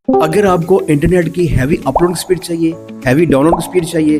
अगर आपको इंटरनेट की हैवी अपलोड स्पीड चाहिए, हैवी डाउनलोड स्पीड चाहिए,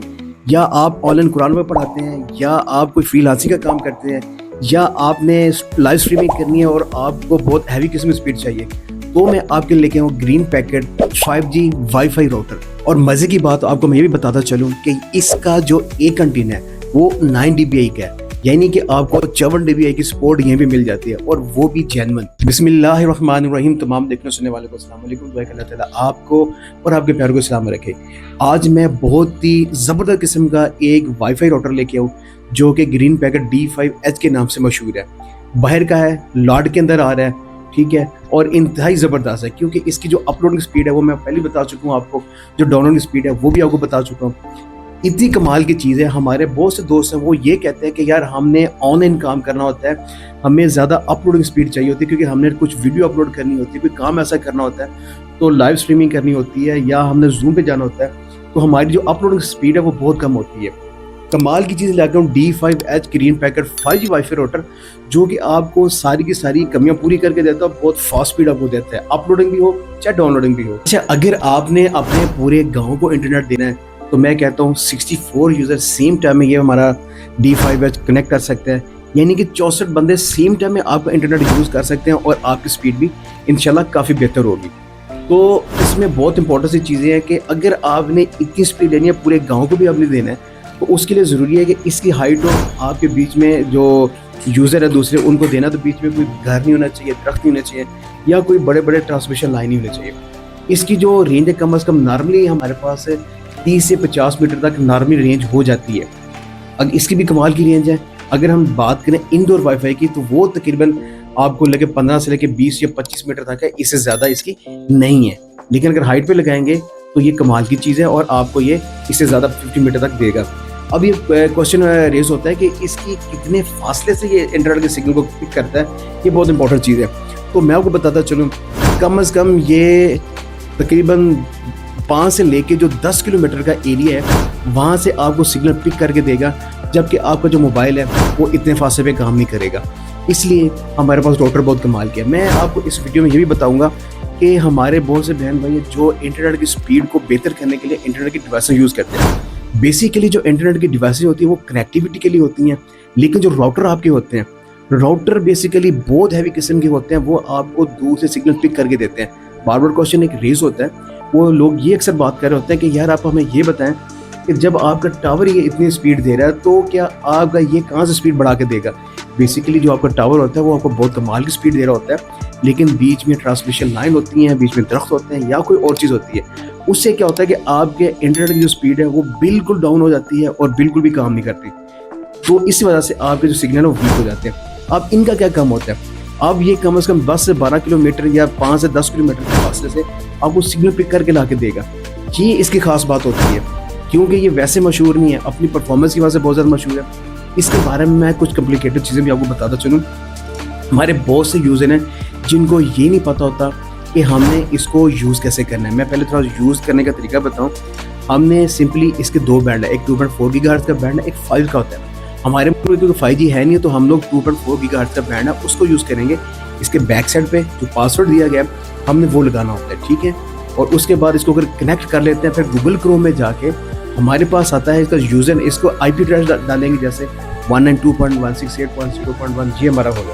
या आप ऑनलाइन कुरान में पढ़ाते हैं, या आप कोई फ्रीलांसिंग का काम करते हैं, या आपने लाइव स्ट्रीमिंग करनी है और आपको बहुत हैवी किस्म की स्पीड चाहिए, तो मैं आपके लिए लेके आऊँ green packet 5G wifi router. और मज़े की बात आपको मैं ये भी बताता चलूँ कि इसका जो एक कंटेनर है वो 9 dBi का है, यानी कि आपको 54 dBi की सपोर्ट यहीं भी मिल जाती है, और वो भी जेन्युइन। बिस्मिल्लाहिर्रहमानिर्रहीम। तमाम देखने सुनने वाले को अस्सलाम वालेकुम। दुआ अल्लाह ताला आपको और आपके प्यार को सलाम रखे। आज मैं बहुत ही ज़बरदस्त किस्म का एक वाईफाई राउटर लेके आऊँ जो कि ग्रीन पैकेट D5H के नाम से मशहूर है। बाहर का है, लॉट के अंदर आ रहा है, ठीक है, और इंतहाई ज़बरदस्त है क्योंकि इसकी जो अपलोडिंग स्पीड है वो मैं पहले बता चुका हूँ आपको, जो डाउनलोडिंग स्पीड है वो भी आपको बता चुका हूँ। इतनी कमाल की चीज़ है। हमारे बहुत से दोस्त हैं वो ये कहते हैं कि यार हमने ऑनलाइन काम करना होता है, हमें ज़्यादा अपलोडिंग स्पीड चाहिए होती है क्योंकि हमने कुछ वीडियो अपलोड करनी होती है, कोई काम ऐसा करना होता है, तो लाइव स्ट्रीमिंग करनी होती है या हमने जूम पे जाना होता है, तो हमारी जो अपलोडिंग स्पीड है वो बहुत कम होती है। कमाल की चीज़ लाकर हूँ D5H green packet 5G wifi router, जो कि आपको सारी की सारी कमियां पूरी करके देता है, बहुत फास्ट स्पीड आपको देता है, अपलोडिंग भी हो चाहे डाउनलोडिंग भी हो। अच्छा, अगर आपने अपने पूरे गांव को इंटरनेट देना है तो मैं कहता हूँ 64 यूज़र सेम टाइम में ये हमारा D5H कनेक्ट कर सकते हैं, यानी कि 64 बंदे सेम टाइम में आपका इंटरनेट यूज़ कर सकते हैं और आपकी स्पीड भी इंशाल्लाह काफ़ी बेहतर होगी। तो इसमें बहुत इंपॉर्टेंट सी चीज़ें हैं कि अगर आपने इतनी स्पीड देनी है, पूरे गाँव को भी आपने देना है, तो उसके लिए ज़रूरी है कि इसकी हाइट और आपके बीच में जो यूज़र है दूसरे उनको देना, तो बीच में कोई घर नहीं होना चाहिए, दरख्त नहीं होना चाहिए, या कोई बड़े बड़े ट्रांसमिशन लाइन नहीं होनी चाहिए। इसकी जो रेंज है कम से कम नॉर्मली हमारे पास 30 से 50 मीटर तक नॉर्मली रेंज हो जाती है। अगर इसकी भी कमाल की रेंज है। अगर हम बात करें इंडोर वाईफाई की तो वो तकरीबन आपको लगे 15 से लेके 20 या 25 मीटर तक है, इससे ज़्यादा इसकी नहीं है। लेकिन अगर हाइट पे लगाएंगे तो ये कमाल की चीज़ है और आपको ये इससे ज़्यादा 50 मीटर तक देगा। अब ये क्वेश्चन रेज होता है कि इसकी कितने फासले से ये इंटरनेट के सिग्नल को पिक करता है, ये बहुत इंपॉर्टेंट चीज़ है। तो मैं आपको बताता चलूँ, कम से कम ये तकरीबन 5 से लेके जो 10 किलोमीटर का एरिया है वहाँ से आपको सिग्नल पिक करके देगा, जबकि आपका जो मोबाइल है वो इतने फासले पे काम नहीं करेगा। इसलिए हमारे पास राउटर बहुत कमाल किया। मैं आपको इस वीडियो में ये भी बताऊंगा कि हमारे बहुत से बहन भाई जो इंटरनेट की स्पीड को बेहतर करने के लिए इंटरनेट की डिवाइस यूज़ करते हैं। बेसिकली जो इंटरनेट की डिवाइसेज होती है वो कनेक्टिविटी के लिए होती हैं, लेकिन जो राउटर आपके होते हैं, राउटर बेसिकली बहुत हैवी किस्म के होते हैं, वो आपको दूर से सिग्नल पिक करके देते हैं। बार बार क्वेश्चन एक रेज होता है, वो लोग ये अक्सर बात कर रहे होते हैं कि यार आप हमें ये बताएं कि जब आपका टावर ये इतनी स्पीड दे रहा है तो क्या आपका ये कहाँ से स्पीड बढ़ा के देगा। बेसिकली जो आपका टावर होता है वो आपको बहुत कमाल की स्पीड दे रहा होता है, लेकिन बीच में ट्रांसमिशन लाइन होती हैं, बीच में दरख्त होते हैं या कोई और चीज़ होती है, उससे क्या होता है कि आपके इंटरनेट की जो स्पीड है वो बिल्कुल डाउन हो जाती है और बिल्कुल भी काम नहीं करती। तो इस वजह से आपके जो सिग्नल है वो वीक हो जाते हैं। अब इनका क्या काम होता है, अब ये कम से कम 10 से 12 किलोमीटर या 5 से 10 किलोमीटर के फासले से आपको सिग्नल पिक करके ला के देगा। ये इसकी खास बात होती है, क्योंकि ये वैसे मशहूर नहीं है, अपनी परफॉर्मेंस की वजह से बहुत ज़्यादा मशहूर है। इसके बारे में मैं कुछ कॉम्प्लिकेटेड चीज़ें भी आपको बताता चलूँ। हमारे बहुत से यूज़र हैं जिनको ये नहीं पता होता कि हमने इसको यूज़ कैसे करना है। मैं पहले थोड़ा यूज़ करने का तरीका बताऊँ। हमने सिंपली इसके दो बैंड है, एक 2.4 गीगाहर्ट्ज़ का बैंड है, एक 5 का होता है। हमारे में तो 5G है नहीं, तो हम लोग 2.4 गीगाहर्ट्ज़ का बैंड है उसको यूज़ करेंगे। इसके बैक साइड पे जो पासवर्ड दिया गया है हमने वो लगाना होता है, ठीक है। और उसके बाद इसको अगर कनेक्ट कर लेते हैं, फिर गूगल क्रोम में जाके हमारे पास आता है इसका यूज़र, इसको IP एड्रेस डालेंगे, जैसे 192.168.0.1 ये हमारा होगा।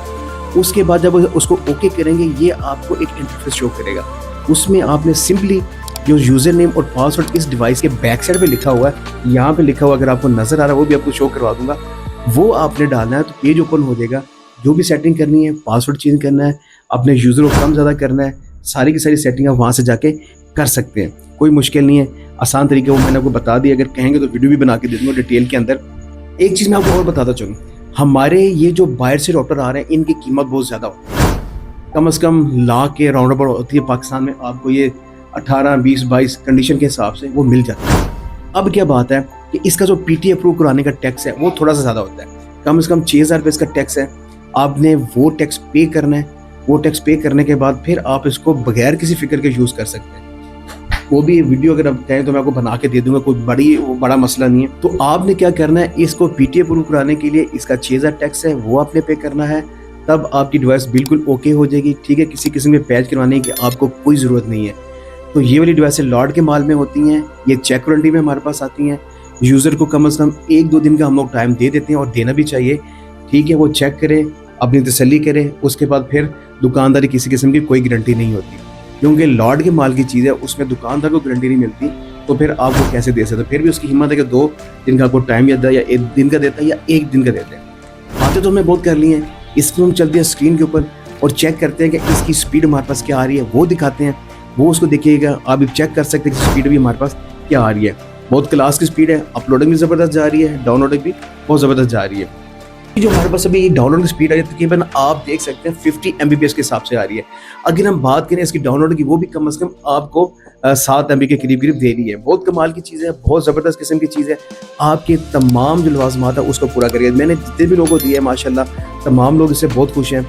उसके बाद जब उसको ओके करेंगे ये आपको एक इंटरफेस शो करेगा। उसमें आपने सिंपली जो यूज़र नेम और पासवर्ड इस डिवाइस के बैक साइड पे लिखा हुआ है, यहाँ पे लिखा हुआ अगर आपको नज़र आ रहा है वो भी आपको शो करवा दूंगा, वो आपने डालना है तो पेज ओपन हो जाएगा। जो भी सेटिंग करनी है, पासवर्ड चेंज करना है, अपने यूज़र को कम ज़्यादा करना है, सारी की सारी सेटिंग आप वहाँ से जाके कर सकते हैं। कोई मुश्किल नहीं है, आसान तरीके वो मैंने आपको बता दिया। अगर कहेंगे तो वीडियो भी बना के दे दूँगा डिटेल के अंदर। एक चीज़ मैं आपको और बताता चलूँ, हमारे ये जो बाहर से राउटर आ रहे हैं इनकी कीमत बहुत ज़्यादा होती है, कम से कम लाख के राउंड अबाउट होती है। पाकिस्तान में आपको ये 18, 20, 22 कंडीशन के हिसाब से वो मिल जाता है। अब क्या बात है कि इसका जो PT अप्रूव कराने का टैक्स है वो थोड़ा सा ज़्यादा होता है, कम से कम 6,000 रुपये इसका टैक्स है। आपने वो टैक्स पे करना है, वो टैक्स पे करने के बाद फिर आप इसको बगैर किसी फिक्र के यूज़ कर सकते हैं। वो भी वीडियो अगर आप कहें तो मैं आपको बना के दे दूंगा, कोई बड़ा मसला नहीं है। तो आपने क्या करना है, इसको PT अप्रूव कराने के लिए इसका 6,000 टैक्स है वो आपने पे करना है, तब आपकी डिवाइस बिल्कुल ओके हो जाएगी, ठीक है। किसी किस्म के पैच करवाने की आपको कोई ज़रूरत नहीं है। तो ये वाली डिवाइसें लॉर्ड के माल में होती हैं, ये चेक वारंटी में हमारे पास आती हैं। यूज़र को कम से कम 1-2 दिन का हम लोग टाइम दे देते हैं और देना भी चाहिए, ठीक है। वो चेक करें, अपनी तसल्ली करें, उसके बाद फिर दुकानदारी किसी किस्म की कोई गारंटी नहीं होती, क्योंकि लॉर्ड के माल की चीज़ है, उसमें दुकानदार को गारंटी नहीं मिलती, तो फिर आप वो कैसे दे सकते। फिर भी उसकी हिम्मत है कि 2 दिन का आपको टाइम या 1 दिन का देता है या 1 दिन का देता है। बातें तो हमने बहुत कर ली हैं, इसको हम चलते हैं स्क्रीन के ऊपर और चेक करते हैं कि इसकी स्पीड हमारे पास क्या आ रही है, वो दिखाते हैं, वो उसको देखिएगा। आप भी चेक कर सकते हैं कि स्पीड भी हमारे पास क्या आ रही है। बहुत क्लास की स्पीड है, अपलोडिंग भी ज़बरदस्त जा रही है, डाउनलोडिंग भी बहुत ज़बरदस्त जा रही है। जो हमारे पास अभी डाउनलोडिंग स्पीड है तकरीबन आप देख सकते हैं 50 Mbps के हिसाब से आ रही है। अगर हम बात करें इसकी डाउनलोड की, वो भी कम से कम आपको 7 MB के करीब दे रही है। बहुत कमाल की चीज़ है, बहुत ज़बरदस्त किस्म की चीज़ है, आपके तमाम जो लवाज़मात है उसको पूरा करिए। मैंने जितने भी लोगों को दिया है माशाल्लाह तमाम लोग इससे बहुत खुश हैं।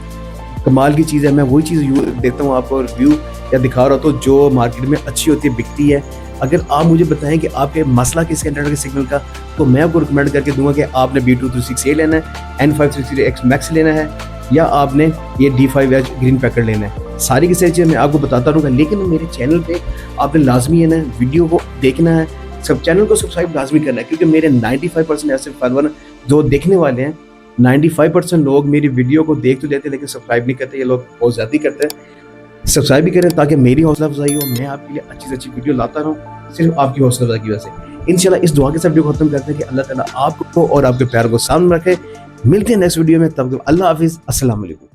कमाल की चीज़ है, मैं वही चीज़ देता हूँ आपको रिव्यू या दिखा रहा हूँ, तो जो मार्केट में अच्छी होती है, बिकती है। अगर आप मुझे बताएं कि आपके मसला किसके इंटरनेट के सिग्नल का, तो मैं आपको रिकमेंड करके दूंगा कि आपने B236A लेना है, N533X मैक्स लेना है, या आपने ये D5H ग्रीन पैकेट लेना है। सारी की सारी चीज़ें मैं आपको बताता रहूँगा, लेकिन मेरे चैनल पे आपने लाजमी है ना वीडियो को देखना है, सब चैनल को सब्सक्राइब लाजमी करना है, क्योंकि मेरे 95% ऐसे फॉलोअर जो देखने वाले हैं, 95% लोग मेरी वीडियो को देख तो लेते हैं लेकिन सब्सक्राइब नहीं करते। ये लोग बहुत ज़्यादा करते हैं। सब्सक्राइब भी करें ताकि मेरी हौसला अफजाई हो, मैं आपके लिए अच्छी से अच्छी वीडियो लाता रहूँ, सिर्फ आपकी हौसला अफजाई की वजह से। इंशाल्लाह इस दुआ के साथ वीडियो खत्म करते हैं कि अल्लाह ताला आपको और आपके प्यार को सामने रखे। मिलते हैं नेक्स्ट वीडियो में, तब तक अल्लाह हाफिज़, अस्सलाम वालेकुम।